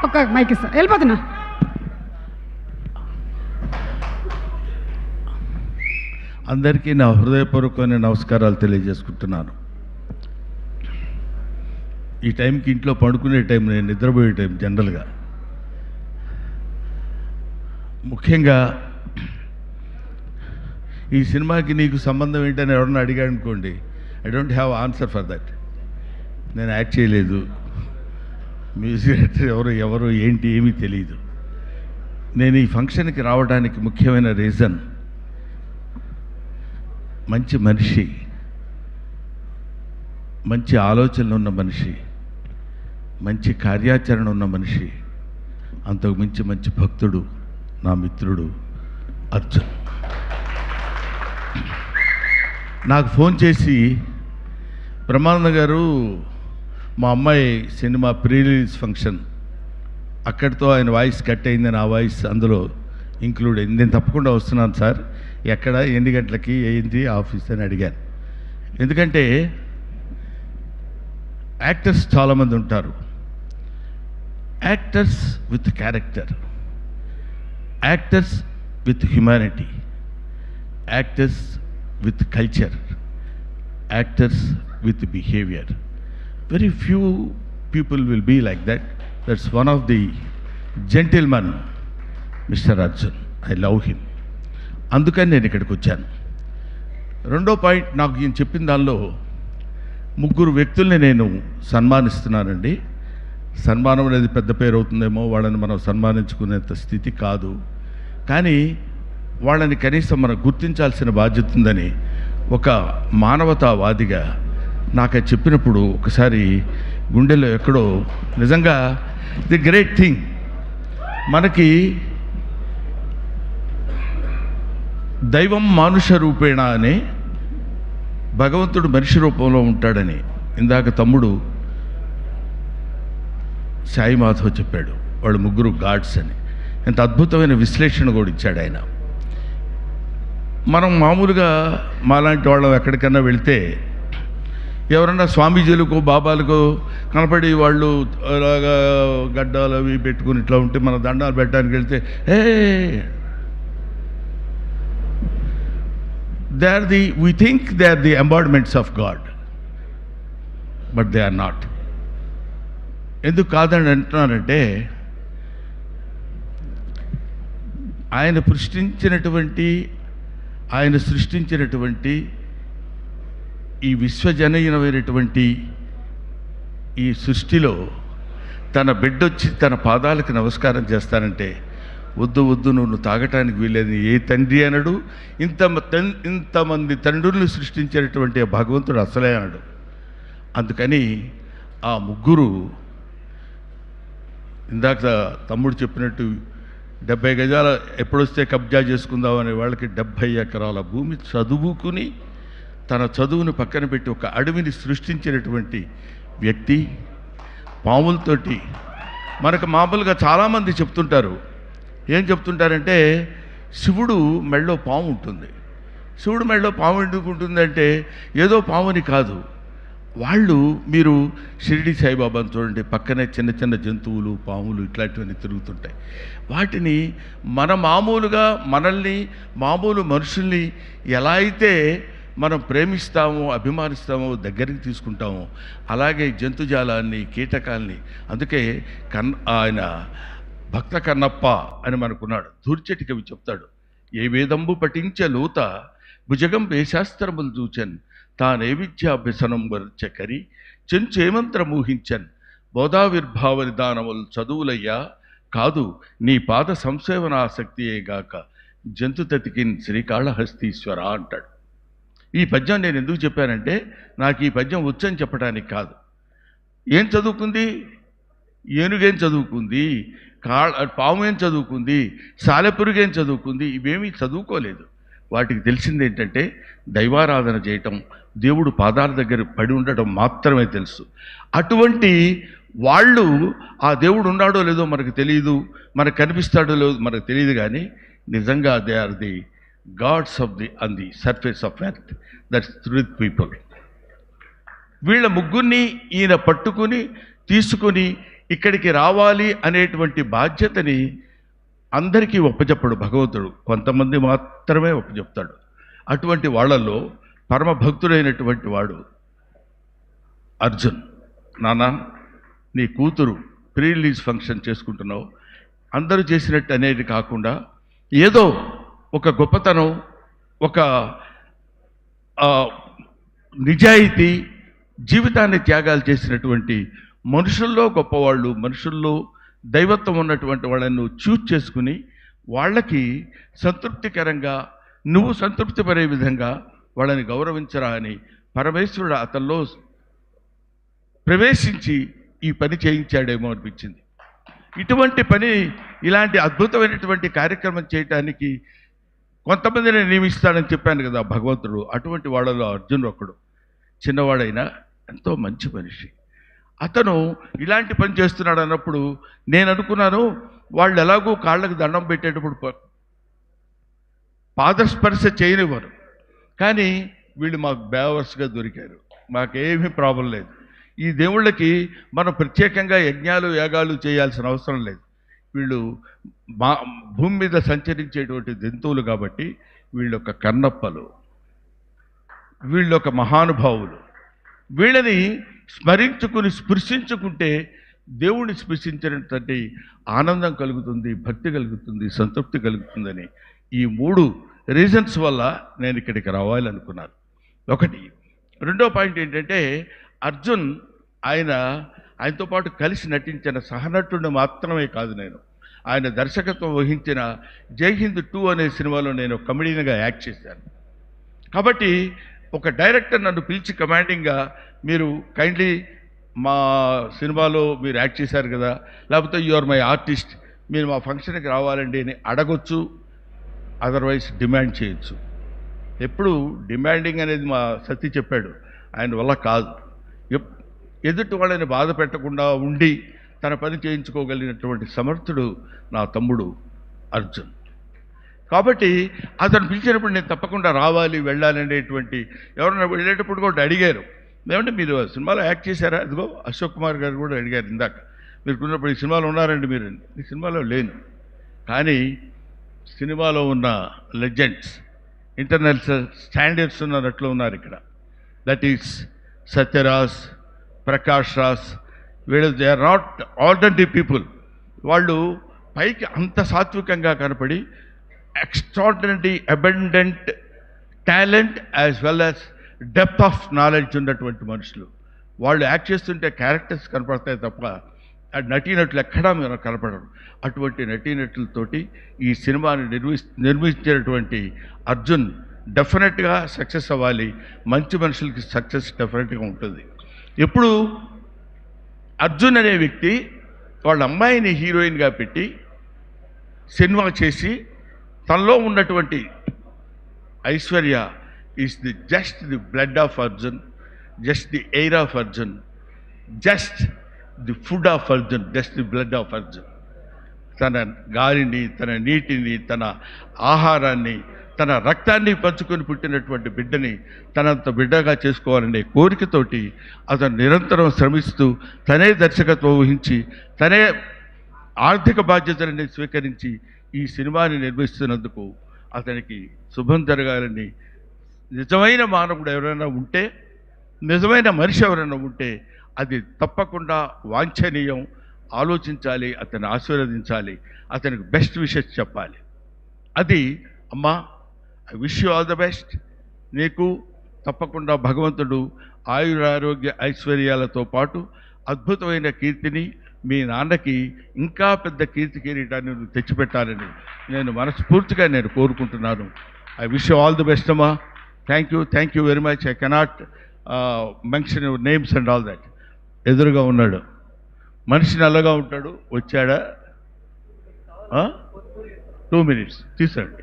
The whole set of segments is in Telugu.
ఒక్క మైక్ ఇస్తా, వెళ్ళిపోతున్నా. అందరికీ నా హృదయపూర్వకమైన నమస్కారాలు తెలియజేసుకుంటున్నాను. ఈ టైంకి ఇంట్లో పడుకునే టైం, నేను నిద్రపోయే టైం జనరల్గా. ముఖ్యంగా ఈ సినిమాకి నీకు సంబంధం ఏంటని ఎవరన్నా అడిగాడు అనుకోండి, I don't have answer for that. నేను యాక్ట్ చేయలేదు, మ్యూజిక్ డైరెక్టర్ ఎవరు ఏంటి ఏమీ తెలియదు. నేను ఈ ఫంక్షన్కి రావడానికి ముఖ్యమైన రీజన్, మంచి మనిషి, మంచి ఆలోచనలు ఉన్న మనిషి, మంచి కార్యాచరణ ఉన్న మనిషి, అంతకు మించి మంచి భక్తుడు నా మిత్రుడు అర్జున్. నాకు ఫోన్ చేసి, బ్రహ్మానంద గారు మా అమ్మాయి సినిమా ప్రీ రిలీజ్ ఫంక్షన్, అక్కడితో ఆయన వాయిస్ కట్ అయిందని ఆ వాయిస్ అందులో ఇంక్లూడ్ అయింది, నేను తప్పకుండా వస్తున్నాను సార్, ఎక్కడ, ఎన్ని గంటలకి, ఏంటి ఆఫీస్ అని అడిగాను. ఎందుకంటే యాక్టర్స్ చాలామంది ఉంటారు, actors with character, actors with humanity, actors with culture, actors with behavior. Very few people will be like that. That's one of the gentleman, Mr. Arjun. I love him. అందుకని నేను ఇక్కడికి వచ్చాను. రెండో పాయింట్, నాకు ఈయన చెప్పిన దానిలో ముగ్గురు వ్యక్తుల్ని నేను సన్మానిస్తున్నానండి. సన్మానం అనేది పెద్ద పేరు అవుతుందేమో, వాళ్ళని మనం సన్మానించుకునేంత స్థితి కాదు, కానీ వాళ్ళని కనీసం మనం గుర్తించాల్సిన బాధ్యత ఉందని ఒక మానవతావాదిగా నాకు అది చెప్పినప్పుడు ఒకసారి గుండెల్లో ఎక్కడో, నిజంగా ది గ్రేట్ థింగ్, మనకి దైవం మానుష రూపేణ అని, భగవంతుడు మనిషి రూపంలో ఉంటాడని ఇందాక తమ్ముడు సాయి మాధవ్ చెప్పాడు. వాళ్ళు ముగ్గురు గాడ్స్ అని. ఎంత అద్భుతమైన విశ్లేషణ కూడా ఇచ్చాడు ఆయన. మనం మామూలుగా మాలాంటి వాళ్ళం ఎక్కడికన్నా వెళితే ఎవరన్నా స్వామీజీలకు బాబాలకు కనపడి వాళ్ళు అలాగా గడ్డాలు అవి పెట్టుకుని ఇట్లా ఉంటే మన దండాలు పెట్టడానికి వెళ్తే, we think they are the embodiments of God, but they are not. ఎందుకు కాదని అంటున్నానంటే, ఆయన సృష్టించినటువంటి ఈ విశ్వజనీయమైనటువంటి ఈ సృష్టిలో తన బిడ్డొచ్చి తన పాదాలకు నమస్కారం చేస్తానంటే, వద్దు నువ్వు తాగటానికి వీలేదు ఏ తండ్రి అనడు. ఇంతమంది తండ్రుల్ని సృష్టించినటువంటి ఆ భగవంతుడు అసలే అనడు. అందుకని ఆ ముగ్గురు, ఇందాక తమ్ముడు చెప్పినట్టు 70 గజాల ఎప్పుడొస్తే కబ్జా చేసుకుందాం అనే వాళ్ళకి 70 ఎకరాల భూమి చదువుకుని తన చదువుని పక్కన పెట్టి ఒక అడవిని సృష్టించినటువంటి వ్యక్తి. పాములతోటి మనకు మామూలుగా చాలామంది చెప్తుంటారు, ఏం చెప్తుంటారంటే శివుడు మెళ్ళో పాము ఉంటుంది. శివుడు మెళ్ళో పాము ఎందుకు ఉంటుందంటే ఏదో పాముని కాదు, వాళ్ళు మీరు షిరిడి సాయిబాబాని చూడండి, పక్కనే చిన్న చిన్న జంతువులు, పాములు ఇట్లాంటివన్నీ తిరుగుతుంటాయి. వాటిని మనల్ని మామూలు మనుషుల్ని ఎలా అయితే మనం ప్రేమిస్తామో, అభిమానిస్తామో, దగ్గరికి తీసుకుంటామో, అలాగే జంతుజాలాన్ని, కీటకాల్ని. అందుకే ఆయన భక్త కన్నప్ప అని మనకున్నాడు. ధూర్చటి కవి చెప్తాడు, ఏ వేదంబు పఠించ లోత భుజగం వేశాస్త్రములు చూచన్, తానే విద్యాభ్యసనం వర్చకరి చెంచేమంత్రమూహించన్, బోధావిర్భావ నిదానములు చదువులయ్యా కాదు నీ పాద సంసేవనాసక్తియేగాక, జంతుతతికిన్ శ్రీకాళహస్తీశ్వర అంటాడు. ఈ పద్యం నేను ఎందుకు చెప్పానంటే, నాకు ఈ పద్యం వచ్చని చెప్పడానికి కాదు. ఏం చదువుకుంది? ఏనుగేం చదువుకుంది? పాము ఏం చదువుకుంది? సాలెపురుగు ఏం చదువుకుంది? ఇవేమీ చదువుకోలేదు. వాటికి తెలిసింది ఏంటంటే దైవారాధన చేయటం, దేవుడు పాదాల దగ్గర పడి ఉండటం మాత్రమే తెలుసు. అటువంటి వాళ్ళు ఆ దేవుడు ఉన్నాడో లేదో మనకు తెలియదు, మనకు కనిపిస్తాడో లేదో మనకు తెలియదు, కానీ నిజంగా they are the gods on the surface of earth, that's truth people. వీళ్ళ ముగ్గురిని ఈయన పట్టుకుని తీసుకుని ఇక్కడికి రావాలి అనేటువంటి బాధ్యతని అందరికీ ఒప్పచెప్పడు భగవంతుడు, కొంతమంది మాత్రమే ఒప్పచెప్తాడు. అటువంటి వాళ్ళల్లో పరమ భక్తుడైనటువంటి వాడు అర్జున్. నాన్న, నీ కూతురు ప్రీ రిలీజ్ ఫంక్షన్ చేసుకుంటున్నావు, అందరూ చేసినట్టు అనేది కాకుండా ఏదో ఒక గొప్పతనం, ఒక నిజాయితీ, జీవితాన్ని త్యాగాలు చేసినటువంటి మనుషుల్లో గొప్పవాళ్ళు, మనుషుల్లో దైవత్వం ఉన్నటువంటి వాళ్ళని నువ్వు చూజ్ చేసుకుని వాళ్ళకి సంతృప్తికరంగా నువ్వు సంతృప్తి పడే విధంగా వాళ్ళని గౌరవించరా అని పరమేశ్వరుడు అతనిలో ప్రవేశించి ఈ పని చేయించాడేమో అనిపించింది. ఇటువంటి పని, ఇలాంటి అద్భుతమైనటువంటి కార్యక్రమం చేయటానికి కొంతమందిని నియమిస్తాడని చెప్పాను కదా భగవంతుడు. అటువంటి వాళ్ళలో అర్జున్ ఒకడు. చిన్నవాడైనా ఎంతో మంచి మనిషి. అతను ఇలాంటి పని చేస్తున్నాడు అన్నప్పుడు నేను అనుకున్నాను, వాళ్ళు ఎలాగూ కాళ్ళకు దండం పెట్టేటప్పుడు పాదస్పర్శ చేయనివ్వరు, కానీ వీళ్ళు మాకు బేవర్స్గా దొరికారు, మాకేమీ ప్రాబ్లం లేదు. ఈ దేవుళ్ళకి మనం ప్రత్యేకంగా యజ్ఞాలు యాగాలు చేయాల్సిన అవసరం లేదు. వీళ్ళు భూమి మీద సంచరించేటువంటి జంతువులు కాబట్టి వీళ్ళొక కన్నప్పలు, వీళ్ళొక మహానుభావులు. వీళ్ళని స్మరించుకుని స్పృశించుకుంటే దేవుడిని స్పృశించినటువంటి ఆనందం కలుగుతుంది, భక్తి కలుగుతుంది, సంతృప్తి కలుగుతుందని ఈ 3 రీజన్స్ వల్ల నేను ఇక్కడికి రావాలనుకున్నాను. ఒకటి. రెండో పాయింట్ ఏంటంటే, అర్జున్ ఆయనతో పాటు కలిసి నటించిన సహనటుడిని మాత్రమే కాదు, నేను ఆయన దర్శకత్వం వహించిన జై హింద్ 2 అనే సినిమాలో నేను కమెడీగా యాక్ట్ చేశాను. కాబట్టి ఒక డైరెక్టర్ నన్ను పిలిచి కమాండింగ్గా, మీరు కైండ్లీ మా సినిమాలో మీరు యాక్ట్ చేశారు కదా, లేకపోతే యు ఆర్ మై ఆర్టిస్ట్, మీరు మా ఫంక్షన్కి రావాలండి అని అడగొచ్చు, అదర్వైజ్ డిమాండ్ చేయొచ్చు. ఎప్పుడు డిమాండింగ్ అనేది మా సతీ చెప్పాడు, ఆయన వల్ల కాదు. ఎదుటి వాళ్ళని బాధ పెట్టకుండా ఉండి తన పని చేయించుకోగలిగినటువంటి సమర్థుడు నా తమ్ముడు అర్జున్. కాబట్టి అతను పిలిచినప్పుడు నేను తప్పకుండా రావాలి, వెళ్ళాలి అనేటువంటి, ఎవరైనా వెళ్ళేటప్పుడు కూడా అడిగారు, ఏమంటే మీరు సినిమాలో యాక్ట్ చేశారా? అదిగో అశోక్ కుమార్ గారు కూడా అడిగారు ఇందాక, మీరు ఉన్నప్పుడు ఈ సినిమాలో ఉన్నారండి మీరు? ఈ సినిమాలో లేను, కానీ సినిమాలో ఉన్న లెజెండ్స్, ఇంటర్నేషనల్ స్టాండర్డ్స్ ఉన్నట్లు ఉన్నారు ఇక్కడ. దట్ ఈస్ సత్యరాజ్, ప్రకాష్ రాజ్, వీళ్ళు they are not ordinary people. వాళ్ళు పైకి అంత సాత్వికంగా కనపడి extraordinary abundant talent as well as depth of knowledge ఉన్నటువంటి మనుషులు. వాళ్ళు యాక్ట్ చేస్తుంటే క్యారెక్టర్స్ కనపడతాయి తప్ప నటీనటులు ఎక్కడా మీరు కనపడరు. అటువంటి నటీనటులతోటి ఈ సినిమాని నిర్మించినటువంటి అర్జున్ డెఫినెట్గా సక్సెస్ అవ్వాలి. మంచి మనుషులకి సక్సెస్ డెఫినెట్గా ఉంటుంది. ఎప్పుడు అర్జున్ అనే వ్యక్తి వాళ్ళ అమ్మాయిని హీరోయిన్గా పెట్టి సినిమా చేసి తనలో ఉన్నటువంటి Aishwarya is just the blood of Arjun, just the air of Arjun, just the food of Arjun, just the blood of Arjun. తన గాలిని, తన నీటిని, తన ఆహారాన్ని, తన రక్తాన్ని పంచుకొని పుట్టినటువంటి బిడ్డని తనంత బిడ్డగా చేసుకోవాలనే కోరికతోటి అతను నిరంతరం శ్రమిస్తూ తనే దర్శకత్వం వహించి తనే ఆర్థిక బాధ్యతలని స్వీకరించి ఈ సినిమాని నిర్మిస్తున్నందుకు అతనికి శుభం జరగాలని, నిజమైన మానవుడు ఎవరైనా ఉంటే, నిజమైన మనిషి ఎవరైనా ఉంటే అది తప్పకుండా వాంఛనీయం. ఆలోచించాలి, అతన్ని ఆశీర్వదించాలి, అతనికి బెస్ట్ విషెస్ చెప్పాలి. అది అమ్మా, I wish you all the best. నీకు తప్పకుండా భగవంతుడు ఆయురారోగ్య ఐశ్వర్యాలతో పాటు అద్భుతమైన కీర్తిని, మీ నాన్నకి ఇంకా పెద్ద కీర్తి కిరీటాన్ని నువ్వు తెచ్చిపెట్టాలని నేను మనస్ఫూర్తిగా కోరుకుంటున్నాను. I wish you all the best అమ్మా. Thank you very much. I cannot mention your names and all that. ఎదురుగా ఉన్నాడు మనిషి, నల్లగా ఉంటాడు, వచ్చాడా? 2 minutes తీసండి.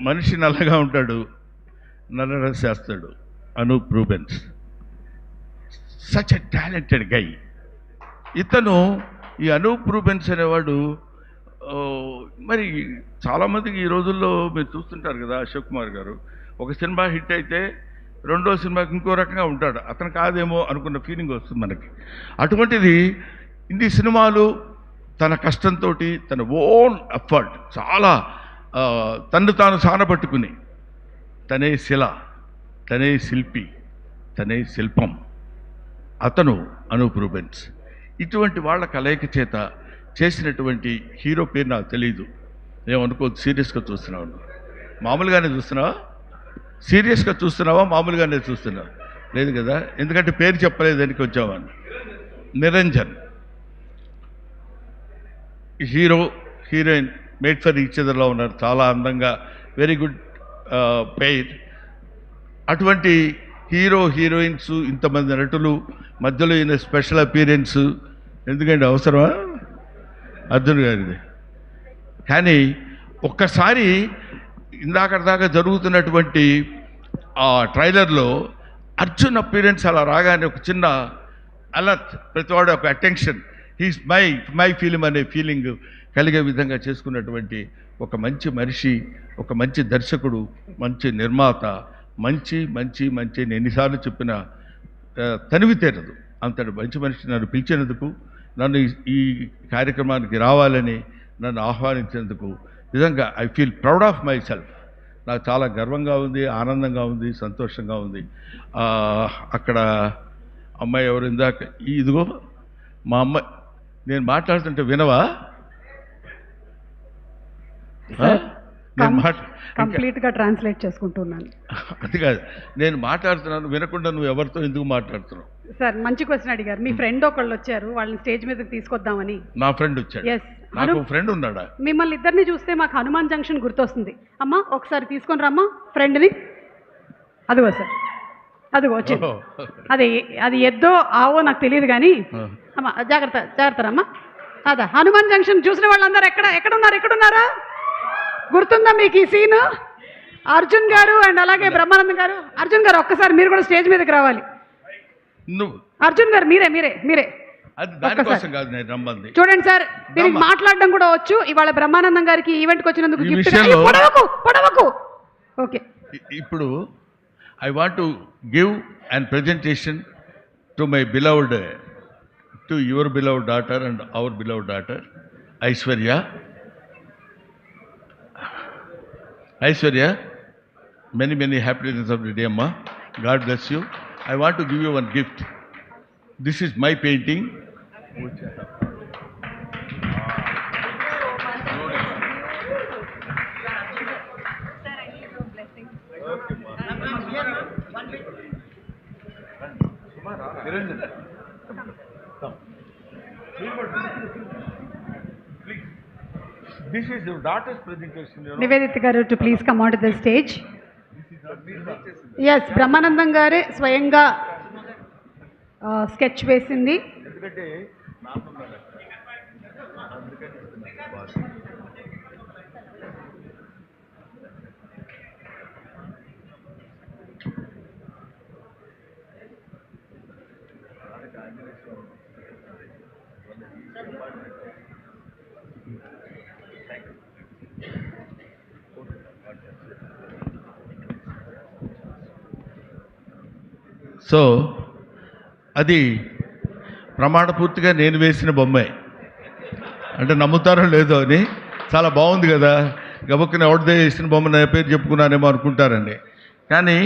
మనిషి నల్లగా ఉంటాడు, నల్ల డ్రెస్ చేస్తాడు. Anup Rubens, such a talented guy. ఇతను, ఈ అనూప్ రూబెన్స్ అనేవాడు, మరి చాలామందికి ఈ రోజుల్లో మీరు చూస్తుంటారు కదా, అశోక్ కుమార్ గారు ఒక సినిమా హిట్ అయితే రెండో సినిమాకి ఇంకో రకంగా ఉంటాడు, అతను కాదేమో అనుకున్న ఫీలింగ్ వస్తుంది మనకి. అటువంటిది ఇన్ని సినిమాలు తన కష్టంతో, తన ఓన్ ఎఫర్ట్, చాలా తన్ను తాను సానపట్టుకుని, తనే శిల, తనే శిల్పి, తనే శిల్పం, అతను అనూప్ రూబెన్స్. ఇటువంటి వాళ్ళ కలయిక చేత చేసినటువంటి హీరో పేరు నాకు తెలియదు. ఏమనుకోవద్దు, సీరియస్గా చూస్తున్నావు, మామూలుగానే చూస్తున్నావా? సీరియస్గా చూస్తున్నావా, మామూలుగానే చూస్తున్నావా? లేదు కదా, ఎందుకంటే పేరు చెప్పలేదని వచ్చామని. Niranjan hero heroine made for each అదర్లో ఉన్నారు, చాలా అందంగా, వెరీ గుడ్ పెయిర్. అటువంటి హీరో హీరోయిన్స్, ఇంతమంది నటులు మధ్యలో ఈయన స్పెషల్ అపీరెన్స్ ఎందుకంటే అవసరమా అర్జున్ గారిది? కానీ ఒక్కసారి ఇందాక జరుగుతున్నటువంటి ఆ ట్రైలర్లో అర్జున్ అపీరెన్స్ అలా రాగానే ఒక చిన్న అలర్ట్, ప్రతివాడు ఒక అటెన్షన్, హీస్ మై ఫిలిం అనే ఫీలింగ్ కలిగే విధంగా చేసుకున్నటువంటి ఒక మంచి మనిషి, ఒక మంచి దర్శకుడు, మంచి నిర్మాత, మంచి మంచి మంచి ఎన్నిసార్లు చెప్పిన తనివి తీరదు అంతటి మంచి మనిషి నన్ను పిలిచినందుకు, నన్ను ఈ కార్యక్రమానికి రావాలని నన్ను ఆహ్వానించినందుకు నిజంగా I feel proud of my self. నాకు చాలా గర్వంగా ఉంది, ఆనందంగా ఉంది, సంతోషంగా ఉంది. అక్కడ అమ్మాయి ఎవరు ఇందాక, ఇదిగో మా అమ్మాయి, నేను మాట్లాడుతుంటే వినవా? కంప్లీట్గా ట్రాన్స్లేట్ చేసుకుంటున్నాను. అది కాదు, నేను మాట్లాడుతున్నాను వినకుండా నువ్వు ఎవరితో ఎందుకు మాట్లాడుతున్నావు? సార్ మంచి క్వశ్చన్ అడిగారు. మీ ఫ్రెండ్ ఒకళ్ళు వచ్చారు, వాళ్ళని స్టేజ్ మీదకి తీసుకొద్దామని. నా ఫ్రెండ్ వచ్చాడు? నాకు ఫ్రెండ్ ఉన్నాడా? మిమ్మల్ని ఇద్దరిని చూస్తే మాకు హనుమాన్ జంక్షన్ గుర్తొస్తుంది. అమ్మా ఒకసారి తీసుకొని రమ్మా ఫ్రెండ్ని. అదిగో సార్, అదిగో వచ్చింది. అది ఎద్దో ఆవో నాకు తెలియదు కానీ అమ్మా జాగ్రత్త జాగ్రత్త రమ్మా. అదా హనుమాన్ జంక్షన్ చూసిన వాళ్ళందరూ ఎక్కడున్నారా? గుర్తుందా మీకు ఈ సీను? అర్జున్ గారు అండ్ అలాగే బ్రహ్మానందం గారు. అర్జున్ గారు ఒక్కసారి మీరు కూడా స్టేజ్ మీదకి రావాలి. అర్జున్ గారు మీరే చూడండి సార్, దీనికి మాట్లాడడం కూడా వచ్చు. ఇవాళ బ్రహ్మానందం గారికి ఈవెంట్కి వచ్చినందుకు పొడవకు. ఓకే, ఇప్పుడు I want to give and presentation to my beloved, to your beloved daughter and hour beloved daughter Aishwarya, many happiness of the day, Amma. God bless you. I want to give you one gift. This is my painting. This is your daughter's presentation. Nivedita garu to please come onto the stage. Yes, Brahmanandam garu స్వయంగా స్కెచ్ వేసింది. సో అది ప్రమాణపూర్తిగా నేను వేసిన బొమ్మే, అంటే నమ్ముతారో లేదో అని. చాలా బాగుంది కదా, గబక్కున ఎవరిదే వేసిన బొమ్మ నా పేరు చెప్పుకున్నానేమో అనుకుంటారండి. కానీ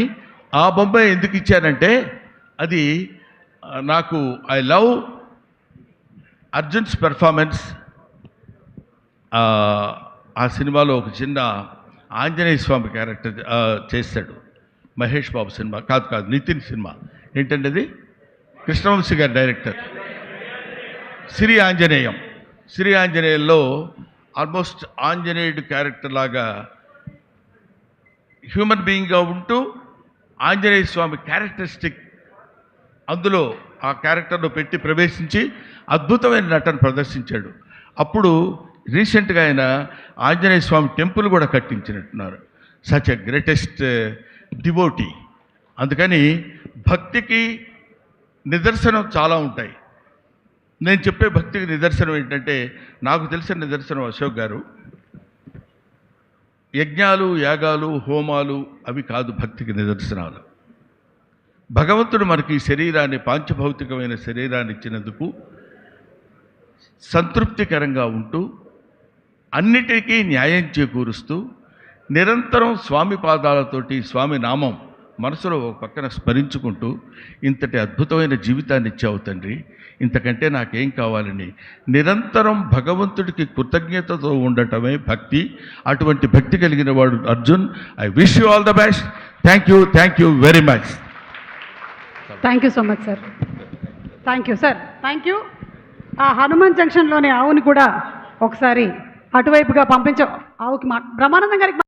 ఆ బొమ్మ ఎందుకు ఇచ్చానంటే, అది నాకు ఐ లవ్ అర్జున్స్ పెర్ఫార్మెన్స్. ఆ సినిమాలో ఒక చిన్న ఆంజనేయ స్వామి క్యారెక్టర్ చేశాడు. మహేష్ బాబు సినిమా కాదు, నితిన్ సినిమా. ఏంటంటే అది కృష్ణవంశీ గారి డైరెక్టర్. శ్రీ ఆంజనేయంలో ఆల్మోస్ట్ ఆంజనేయుడు క్యారెక్టర్ లాగా హ్యూమన్ బీయింగ్గా ఉంటూ ఆంజనేయ స్వామి క్యారెక్టరిస్టిక్ అందులో ఆ క్యారెక్టర్లో పెట్టి ప్రవేశించి అద్భుతమైన నటన ప్రదర్శించాడు. అప్పుడు రీసెంట్గా ఆయన ఆంజనేయ స్వామి టెంపుల్ కూడా కట్టించినట్టున్నారు. Such a greatest devotee. అందుకని భక్తికి నిదర్శనం చాలా ఉంటాయి. నేను చెప్పే భక్తికి నిదర్శనం ఏంటంటే, నాకు తెలిసిన నిదర్శనం అశోక్ గారు, యజ్ఞాలు యాగాలు హోమాలు అవి కాదు భక్తికి నిదర్శనాలు. భగవంతుడు మనకి ఈ శరీరాన్ని, పాంచభౌతికమైన శరీరాన్ని ఇచ్చినందుకు సంతృప్తికరంగా ఉంటూ అన్నిటికీ న్యాయం చేకూరుస్తూ నిరంతరం స్వామి పాదాలతోటి స్వామి నామం మనసులో ఒక పక్కన స్మరించుకుంటూ ఇంతటి అద్భుతమైన జీవితాన్ని ఇచ్చావు తండ్రి, ఇంతకంటే నాకేం కావాలని నిరంతరం భగవంతుడికి కృతజ్ఞతతో ఉండటమే భక్తి. అటువంటి భక్తి కలిగిన వాడు Arjun. I wish you all the best. Thank you very much. Thank you so much sir. Thank you sir. Thank you. ఆ హనుమాన్ జంక్షన్లోని ఆవుని కూడా ఒకసారి అటువైపుగా పంపించాం. ఆవుకి బ్రహ్మానందం గారికి